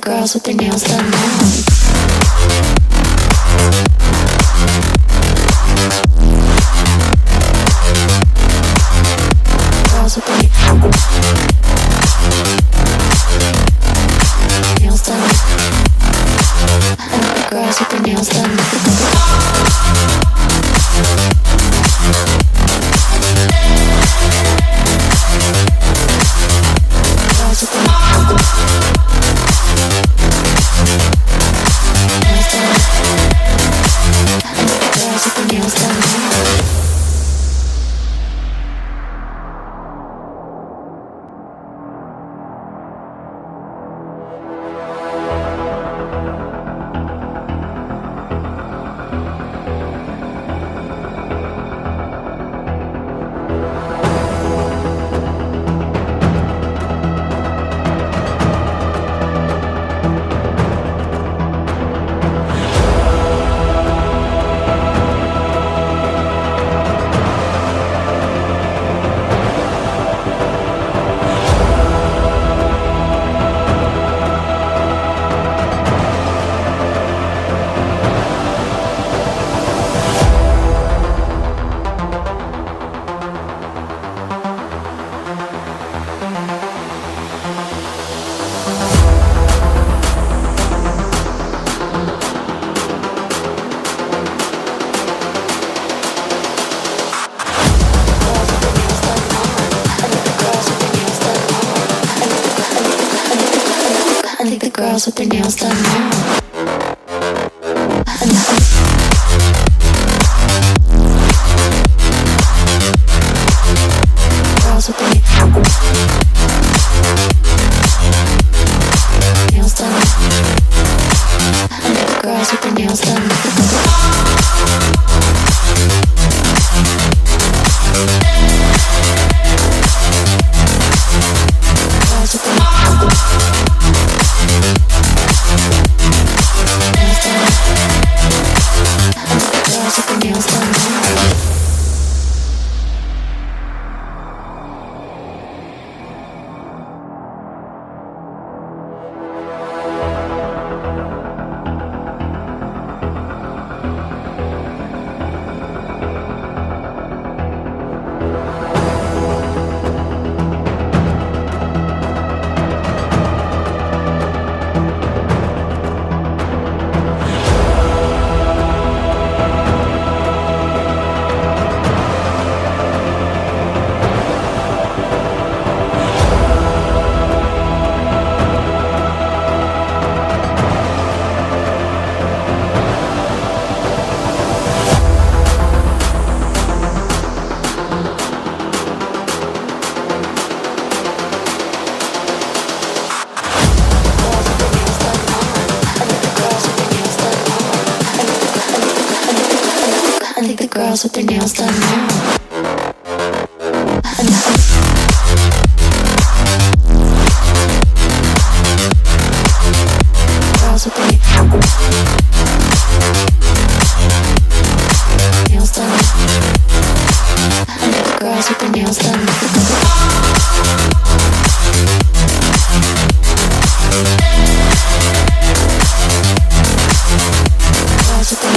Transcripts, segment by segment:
girls with their nails done now. Girls with their nails done. I like the girls with their nails done. Girls with their nails done. Girls with their nails done now. Girls with their nails done. I like the girls with their nails done. Girls with their nails done now. Girls with their nails done now. Girls with their nails done. I like the girls with their nails done. Girls with their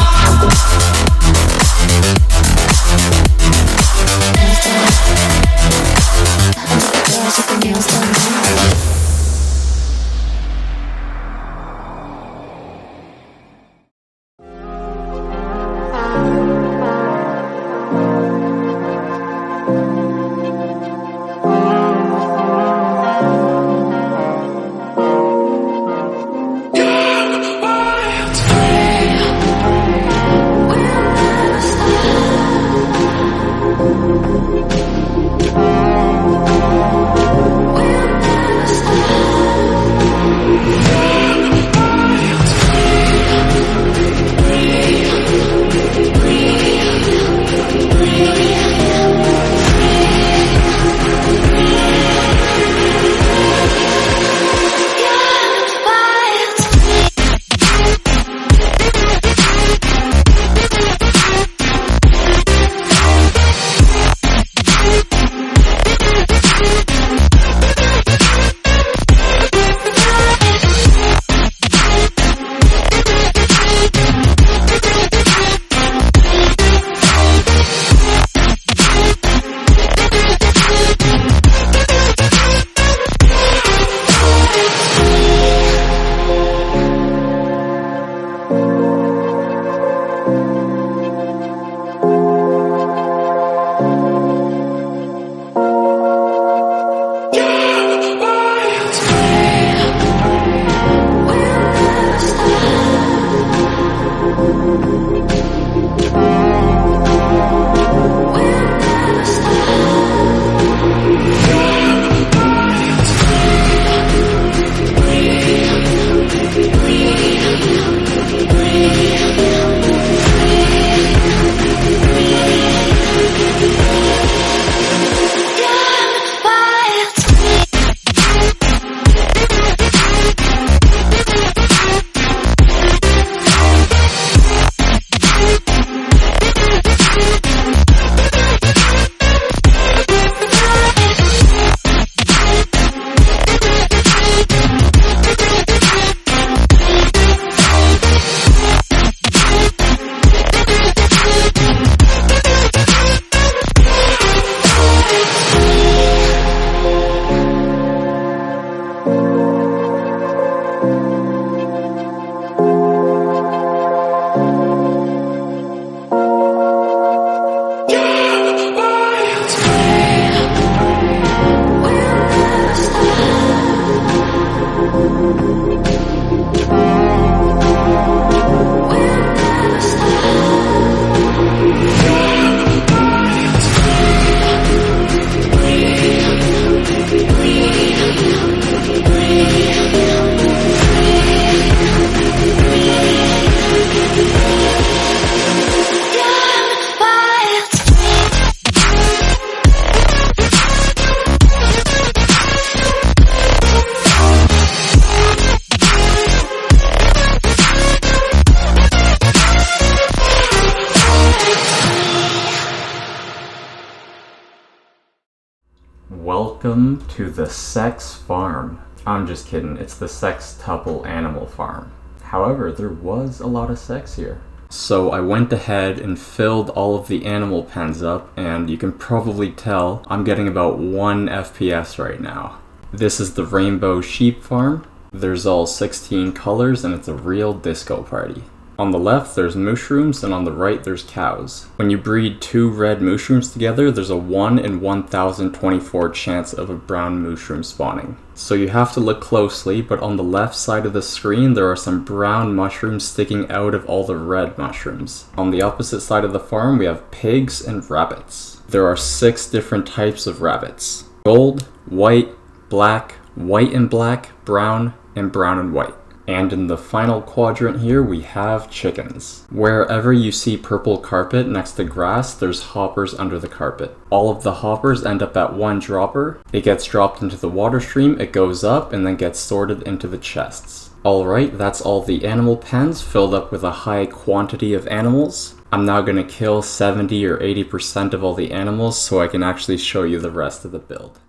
Welcome to the sex farm. I'm just kidding, it's the Sextuple animal farm. However, there was a lot of sex here. So I went ahead and filled all of the animal pens up, and you can probably tell I'm getting about 1 FPS right now. This is the rainbow sheep farm. There's all 16 colors and it's a real disco party. On the left there's mooshrooms and on the right there's cows. When you breed 2 red mooshrooms together, there's a 1 in 1024 chance of a brown mooshroom spawning. So you have to look closely, but on the left side of the screen there are some brown mushrooms sticking out of all the red mushrooms. On the opposite side of the farm we have pigs and rabbits. There are 6 different types of rabbits: gold, white, black, white and black, brown, and brown and white. And in the final quadrant here, we have chickens. Wherever you see purple carpet next to grass, there's hoppers under the carpet. All of the hoppers end up at 1 dropper. It gets dropped into the water stream, it goes up, and then gets sorted into the chests. Alright, that's all the animal pens filled up with a high quantity of animals. I'm now gonna kill 70 or 80% of all the animals so I can actually show you the rest of the build.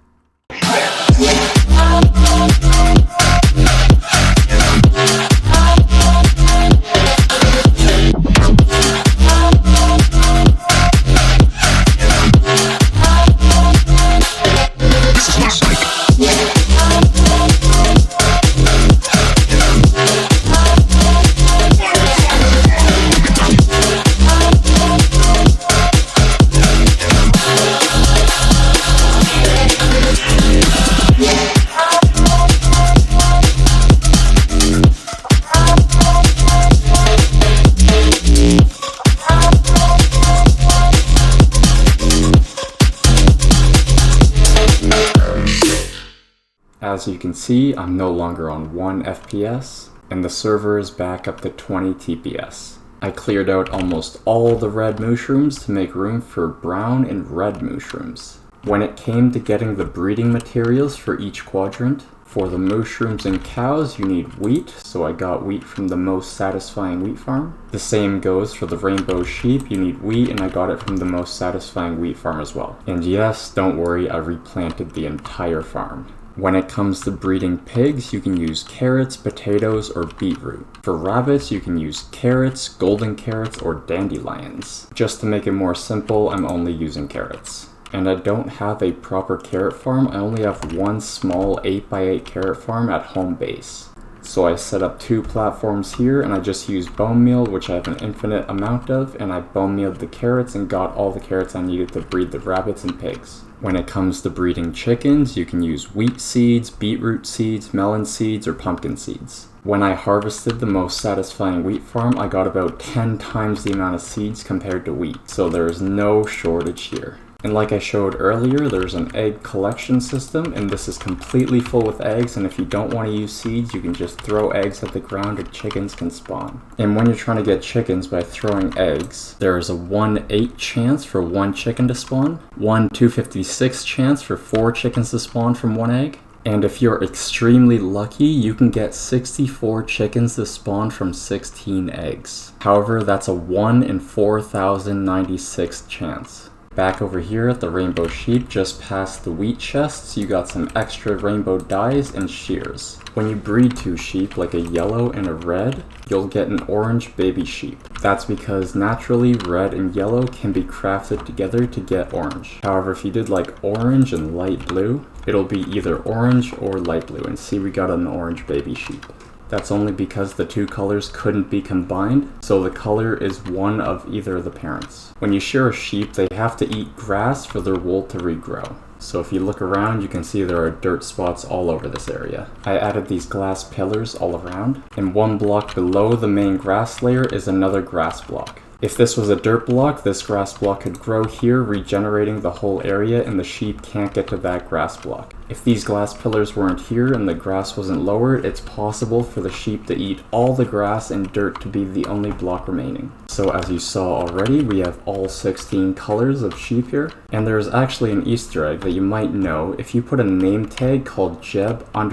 As you can see, I'm no longer on 1 FPS, and the server is back up to 20 TPS. I cleared out almost all the red mooshrooms to make room for brown and red mooshrooms. When it came to getting the breeding materials for each quadrant, for the mooshrooms and cows you need wheat, so I got wheat from the most satisfying wheat farm. The same goes for the rainbow sheep, you need wheat, and I got it from the most satisfying wheat farm as well. And yes, don't worry, I replanted the entire farm. When it comes to breeding pigs, you can use carrots, potatoes, or beetroot. For rabbits, you can use carrots, golden carrots, or dandelions. Just to make it more simple, I'm only using carrots. And I don't have a proper carrot farm, I only have 1 small 8x8 carrot farm at home base. So I set up 2 platforms here, and I just used bone meal, which I have an infinite amount of, and I bone mealed the carrots and got all the carrots I needed to breed the rabbits and pigs. When it comes to breeding chickens, you can use wheat seeds, beetroot seeds, melon seeds, or pumpkin seeds. When I harvested the most satisfying wheat farm, I got about 10 times the amount of seeds compared to wheat, so there is no shortage here. And like I showed earlier, there's an egg collection system, and this is completely full with eggs, and if you don't want to use seeds, you can just throw eggs at the ground and chickens can spawn. And when you're trying to get chickens by throwing eggs, there is a 1/8 chance for 1 chicken to spawn, 1/256 chance for 4 chickens to spawn from 1 egg, and if you're extremely lucky, you can get 64 chickens to spawn from 16 eggs. However, that's a 1 in 4096 chance. Back over here at the rainbow sheep, just past the wheat chests, you got some extra rainbow dyes and shears. When you breed 2 sheep, like a yellow and a red, you'll get an orange baby sheep. That's because naturally red and yellow can be crafted together to get orange. However, if you did like orange and light blue, it'll be either orange or light blue, and see, we got an orange baby sheep. That's only because the 2 colors couldn't be combined, so the color is one of either of the parents. When you shear a sheep, they have to eat grass for their wool to regrow. So if you look around, you can see there are dirt spots all over this area. I added these glass pillars all around, and 1 block below the main grass layer is another grass block. If this was a dirt block, this grass block could grow here, regenerating the whole area, and the sheep can't get to that grass block. If these glass pillars weren't here and the grass wasn't lowered, it's possible for the sheep to eat all the grass and dirt to be the only block remaining. So as you saw already, we have all 16 colors of sheep here. And there's actually an Easter egg that you might know. If you put a name tag called Jeb_ on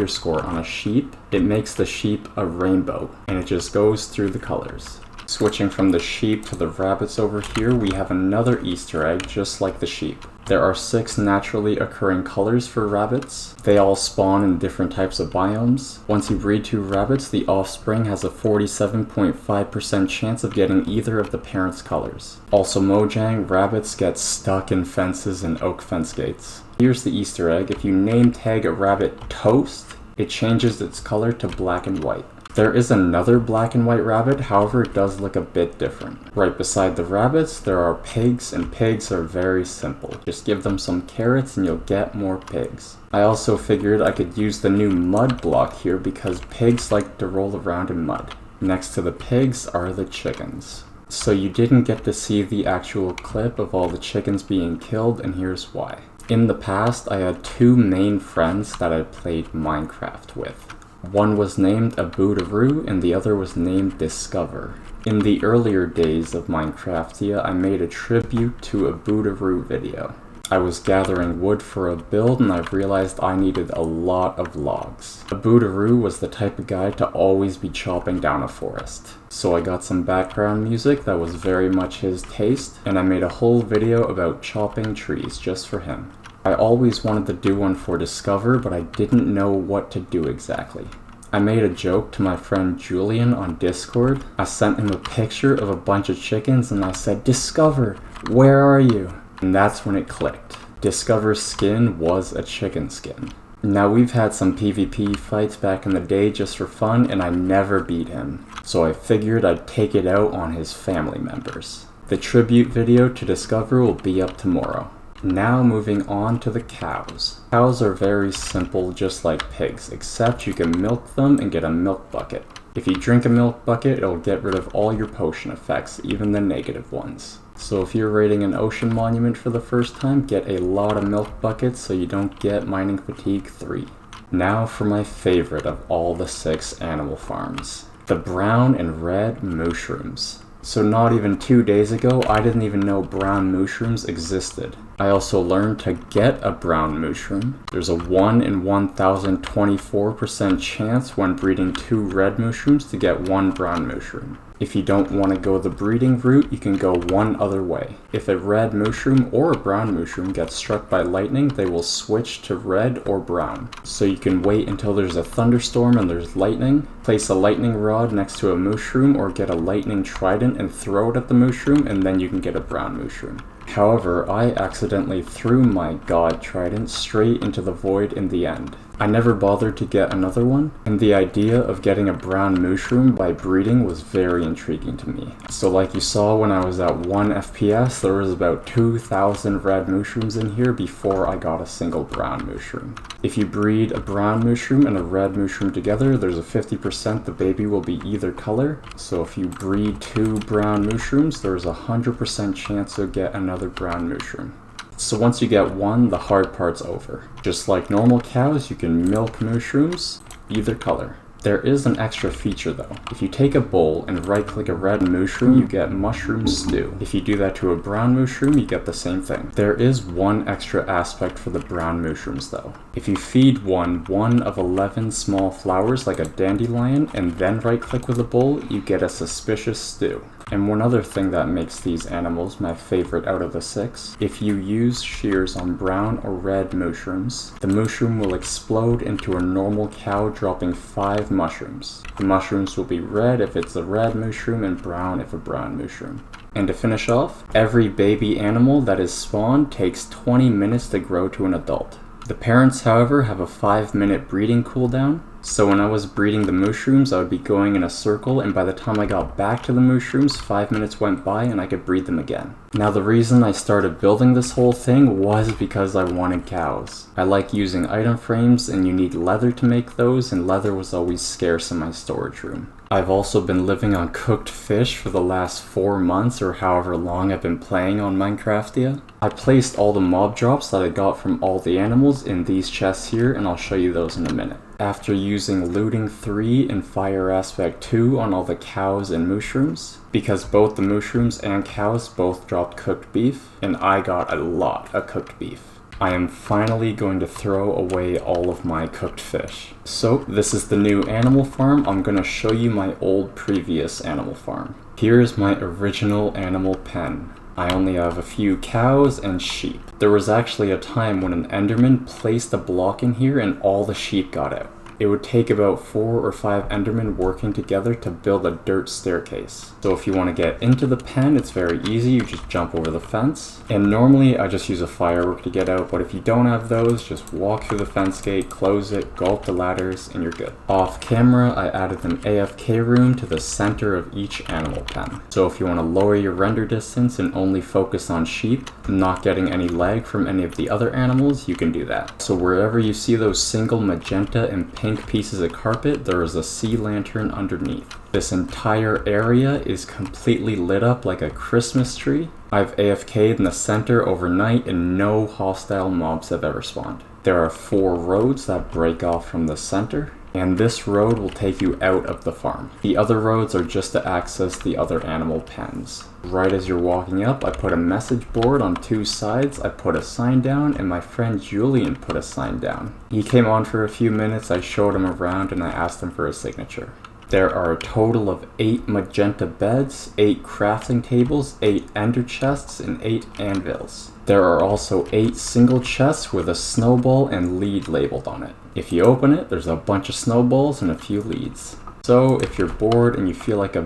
a sheep, it makes the sheep a rainbow, and it just goes through the colors. Switching from the sheep to the rabbits over here, we have another Easter egg just like the sheep. There are 6 naturally occurring colors for rabbits. They all spawn in different types of biomes. Once you breed 2 rabbits, the offspring has a 47.5% chance of getting either of the parents' colors. Also MOJANG, rabbits get stuck in fences and oak fence gates. Here's the Easter egg: if you name tag a rabbit Toast, it changes its color to black and white. There is another black and white rabbit, however it does look a bit different. Right beside the rabbits there are pigs, and pigs are very simple. Just give them some carrots and you'll get more pigs. I also figured I could use the new mud block here because pigs like to roll around in mud. Next to the pigs are the chickens. So you didn't get to see the actual clip of all the chickens being killed, and here's why. In the past, I had 2 main friends that I played Minecraft with. One was named A.S.A.P and the other was named Dizcover. In the earlier days of Minecraftia, I made a tribute to A.S.A.P video. I was gathering wood for a build and I realized I needed a lot of logs. A.S.A.P was the type of guy to always be chopping down a forest. So I got some background music that was very much his taste, and I made a whole video about chopping trees just for him. I always wanted to do one for Dizcover, but I didn't know what to do exactly. I made a joke to my friend Julian on Discord. I sent him a picture of a bunch of chickens and I said, "Dizcover, where are you?" And that's when it clicked. Dizcover's skin was a chicken skin. Now we've had some PvP fights back in the day just for fun and I never beat him. So I figured I'd take it out on his family members. The tribute video to Dizcover will be up tomorrow. Now moving on to the cows. Cows are very simple, just like pigs, except you can milk them and get a milk bucket. If you drink a milk bucket, it'll get rid of all your potion effects, even the negative ones. So if you're raiding an ocean monument for the first time, get a lot of milk buckets so you don't get mining fatigue 3. Now for my favorite of all the 6 animal farms. The brown and red mushrooms. So not even 2 days ago, I didn't even know brown mushrooms existed. I also learned to get a brown mushroom. There's a 1 in 1,024% chance when breeding 2 red mushrooms to get 1 brown mushroom. If you don't want to go the breeding route, you can go one other way. If a red mushroom or a brown mushroom gets struck by lightning, they will switch to red or brown. So you can wait until there's a thunderstorm and there's lightning, place a lightning rod next to a mushroom or get a lightning trident and throw it at the mushroom, and then you can get a brown mushroom. However, I accidentally threw my god trident straight into the void in the end. I never bothered to get another one, and the idea of getting a brown mushroom by breeding was very intriguing to me. So like you saw when I was at 1 FPS, there was about 2,000 red mushrooms in here before I got a single brown mushroom. If you breed a brown mushroom and a red mushroom together, there's a 50% the baby will be either color. So if you breed 2 brown mushrooms, there's a 100% chance you'll get another brown mushroom. So once you get one, the hard part's over. Just like normal cows, you can milk mushrooms, either color. There is an extra feature though. If you take a bowl and right-click a red mushroom, you get mushroom stew. If you do that to a brown mushroom, you get the same thing. There is one extra aspect for the brown mushrooms though. If you feed one of 11 small flowers like a dandelion and then right-click with a bowl, you get a suspicious stew. And one other thing that makes these animals my favorite out of the 6, if you use shears on brown or red mushrooms, the mushroom will explode into a normal cow, dropping 5 mushrooms. The mushrooms will be red if it's a red mushroom and brown if a brown mushroom. And to finish off, every baby animal that is spawned takes 20 minutes to grow to an adult. The parents, however, have a 5-minute breeding cooldown. So when I was breeding the mushrooms, I would be going in a circle, and by the time I got back to the mushrooms, 5 minutes went by and I could breed them again. Now the reason I started building this whole thing was because I wanted cows. I like using item frames, and you need leather to make those, and leather was always scarce in my storage room. I've also been living on cooked fish for the last 4 months or however long I've been playing on Minecraftia. I placed all the mob drops that I got from all the animals in these chests here, and I'll show you those in a minute. After using looting 3 and fire aspect 2 on all the cows and mushrooms, because both the mushrooms and cows both dropped cooked beef, and I got a lot of cooked beef. I am finally going to throw away all of my cooked fish. So this is the new animal farm. I'm going to show you my old previous animal farm. Here's my original animal pen. I only have a few cows and sheep. There was actually a time when an Enderman placed a block in here and all the sheep got out. It would take about 4 or 5 Endermen working together to build a dirt staircase. So if you want to get into the pen, it's very easy, you just jump over the fence. And normally I just use a firework to get out, but if you don't have those, just walk through the fence gate, close it, go up the ladders, and you're good. Off camera, I added an AFK room to the center of each animal pen. So if you want to lower your render distance and only focus on sheep, not getting any lag from any of the other animals, you can do that. So wherever you see those single magenta and pink pieces of carpet, there is a sea lantern underneath. This entire area is completely lit up like a Christmas tree. I've AFK'd in the center overnight and no hostile mobs have ever spawned. There are 4 roads that break off from the center, and this road will take you out of the farm. The other roads are just to access the other animal pens. Right as you're walking up, I put a message board on 2 sides, I put a sign down, and my friend Julian put a sign down. He came on for a few minutes, I showed him around, and I asked him for a signature. There are a total of 8 magenta beds, 8 crafting tables, 8 ender chests, and 8 anvils. There are also 8 single chests with a snowball and lead labeled on it. If you open it, there's a bunch of snowballs and a few leads. So if you're bored and you feel like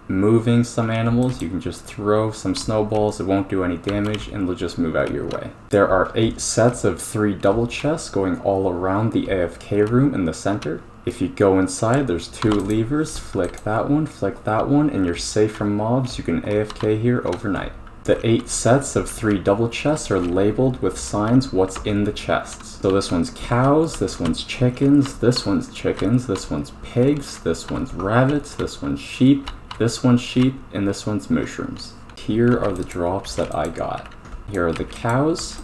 moving some animals, you can just throw some snowballs, it won't do any damage, and they'll just move out your way. There are 8 sets of 3 double chests going all around the AFK room in the center. If you go inside, there's 2 levers, flick that one, and you're safe from mobs. You can AFK here overnight. The 8 sets of 3 double chests are labeled with signs what's in the chests. So this one's cows, this one's chickens, this one's pigs, this one's rabbits, this one's sheep, and this one's mushrooms. Here are the drops that I got. Here are the cows.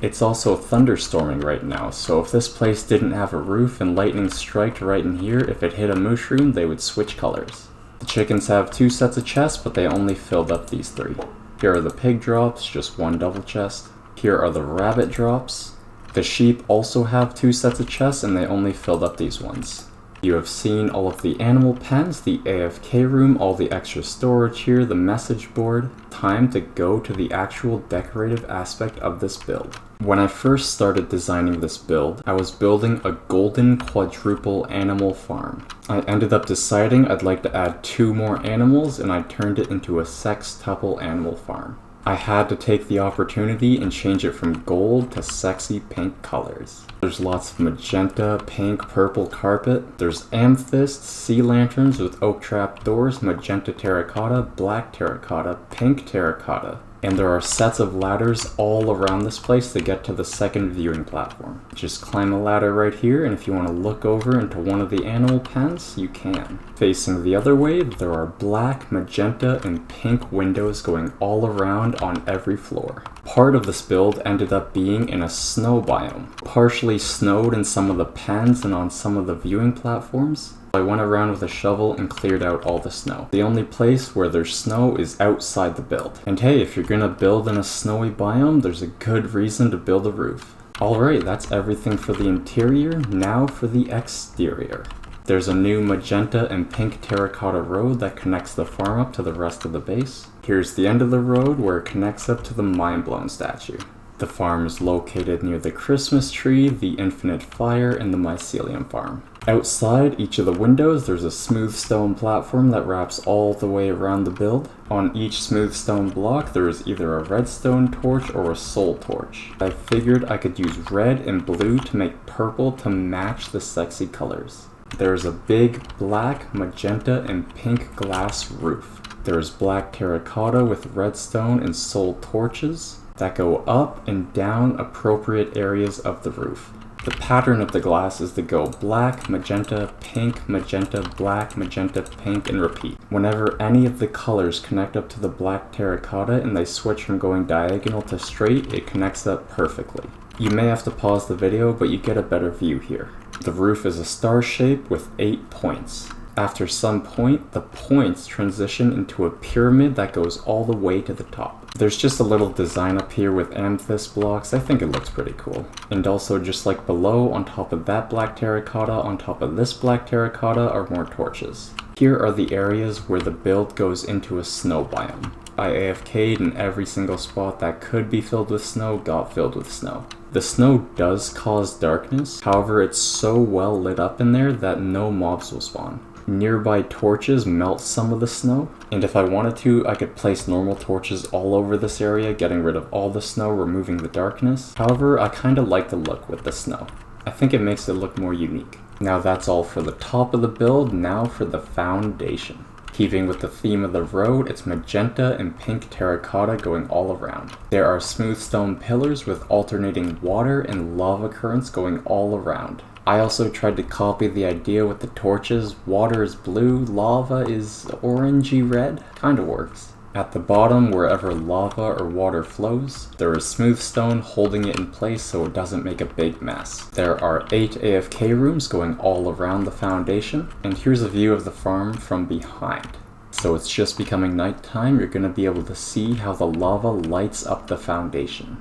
It's also thunderstorming right now, so if this place didn't have a roof and lightning struck right in here, if it hit a mushroom, they would switch colors. The chickens have 2 sets of chests, but they only filled up these 3. Here are the pig drops, just 1 double chest. Here are the rabbit drops. The sheep also have 2 sets of chests, and they only filled up these ones. You have seen all of the animal pens, the AFK room, all the extra storage here, the message board. Time to go to the actual decorative aspect of this build. When I first started designing this build, I was building a golden quadruple animal farm. I ended up deciding I'd like to add 2 more animals, and I turned it into a sextuple animal farm. I had to take the opportunity and change it from gold to sexy pink colors. There's lots of magenta, pink, purple carpet. There's amethyst, sea lanterns with oak trap doors, magenta terracotta, black terracotta, pink terracotta. And there are sets of ladders all around this place to get to the second viewing platform. Just climb a ladder right here, and if you want to look over into one of the animal pens, you can. Facing the other way, there are black, magenta, and pink windows going all around on every floor. Part of this build ended up being in a snow biome. Partially snowed in some of the pens and on some of the viewing platforms. I went around with a shovel and cleared out all the snow. The only place where there's snow is outside the build. And hey, if you're gonna build in a snowy biome, there's a good reason to build a roof. Alright, that's everything for the interior. Now for the exterior. There's a new magenta and pink terracotta road that connects the farm up to the rest of the base. Here's the end of the road where it connects up to the mind-blown statue. The farm is located near the Christmas tree, the infinite fire, and the mycelium farm. Outside each of the windows, there's a smooth stone platform that wraps all the way around the build. On each smooth stone block, there is either a redstone torch or a soul torch. I figured I could use red and blue to make purple to match the sexy colors. There is a big black, magenta, and pink glass roof. There is black terracotta with redstone and soul torches that go up and down appropriate areas of the roof. The pattern of the glass is to go black, magenta, pink, black, magenta, pink, and repeat. Whenever any of the colors connect up to the black terracotta and they switch from going diagonal to straight, it connects up perfectly. You may have to pause the video, but you get a better view here. The roof is a star shape with 8 points. After some point, the points transition into a pyramid that goes all the way to the top. There's just a little design up here with amethyst blocks. I think it looks pretty cool. And also just like below, on top of that black terracotta, on top of this black terracotta are more torches. Here are the areas where the build goes into a snow biome. I AFK'd and every single spot that could be filled with snow got filled with snow. The snow does cause darkness, however it's so well lit up in there that no mobs will spawn. Nearby torches melt some of the snow, and if I wanted to, I could place normal torches all over this area, getting rid of all the snow, removing the darkness. However, I kinda like the look with the snow. I think it makes it look more unique. Now that's all for the top of the build, now for the foundation. Keeping with the theme of the road, it's magenta and pink terracotta going all around. There are smooth stone pillars with alternating water and lava currents going all around. I also tried to copy the idea with the torches. Water is blue, lava is orangey red. Kinda works. At the bottom, wherever lava or water flows, there is smooth stone holding it in place so it doesn't make a big mess. There are 8 AFK rooms going all around the foundation, and here's a view of the farm from behind. So it's just becoming nighttime, you're gonna be able to see how the lava lights up the foundation.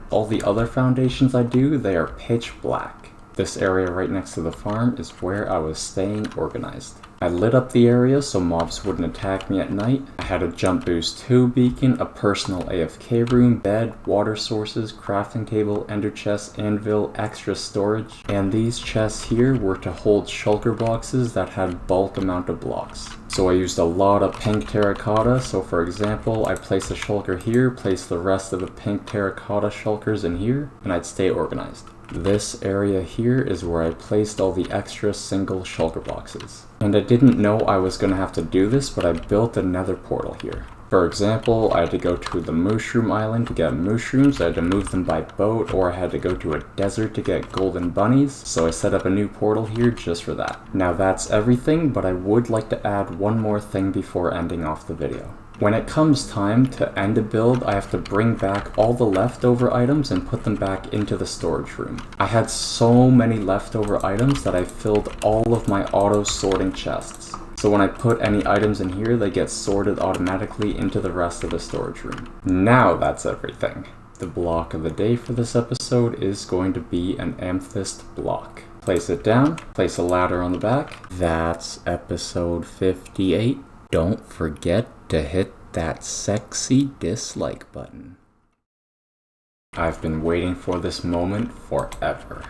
All the other foundations I do, they are pitch black. This area right next to the farm is where I was staying organized. I lit up the area so mobs wouldn't attack me at night. I had a jump boost 2 beacon, a personal AFK room, bed, water sources, crafting table, ender chest, anvil, extra storage, and these chests here were to hold shulker boxes that had bulk amount of blocks. So I used a lot of pink terracotta, so for example, I placed a shulker here, placed the rest of the pink terracotta shulkers in here, and I'd stay organized. This area here is where I placed all the extra single shulker boxes. And I didn't know I was going to have to do this, but I built a nether portal here. For example, I had to go to the mushroom island to get mushrooms, I had to move them by boat, or I had to go to a desert to get golden bunnies, so I set up a new portal here just for that. Now that's everything, but I would like to add one more thing before ending off the video. When it comes time to end a build, I have to bring back all the leftover items and put them back into the storage room. I had so many leftover items that I filled all of my auto sorting chests. So when I put any items in here, they get sorted automatically into the rest of the storage room. Now that's everything. The block of the day for this episode is going to be an amethyst block. Place it down, place a ladder on the back. That's episode 58. Don't forget to hit that sexy dislike button. I've been waiting for this moment forever.